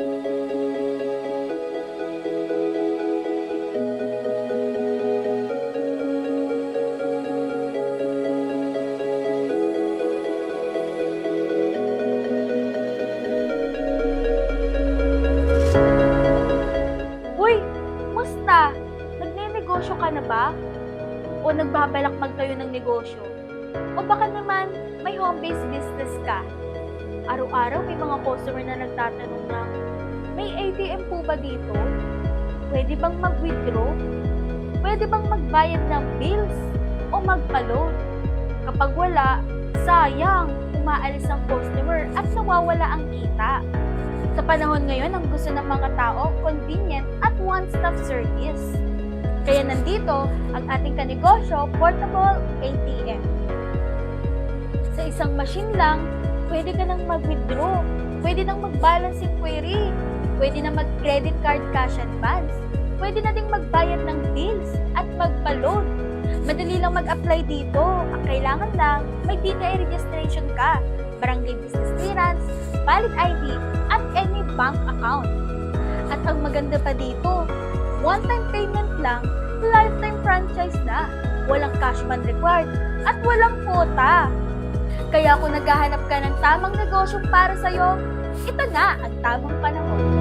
Uy, musta? Nagnenegosyo ka na ba? O nagbabalak magtayo ng negosyo? O baka naman may home-based business ka? Araw-araw may mga customer na nagtatanong ng, may ATM po ba dito? Pwede bang mag-withdraw? Pwede bang magbayad ng bills? O magpa-loan? Kapag wala, sayang, umaalis ang customer at nawawala ang kita. Sa panahon ngayon, ang gusto ng mga tao, convenient at one-stop service. Kaya nandito ang ating kanegosyo, portable ATM. Sa isang machine lang, pwede ka nang mag-withdraw, pwede nang mag-balance inquiry, pwede na mag-credit card cash advance, pwede na ding magbayad ng bills at magpa-loan. Madali lang mag-apply dito. Ang kailangan lang, may BPI registration ka, barangay business clearance, valid ID, at any bank account. At ang maganda pa dito, one-time payment lang, lifetime franchise na. Walang cashman required at walang quota. Kaya kung naghahanap ka ng tamang negosyo para sa'yo, ito na ang tamang panahon.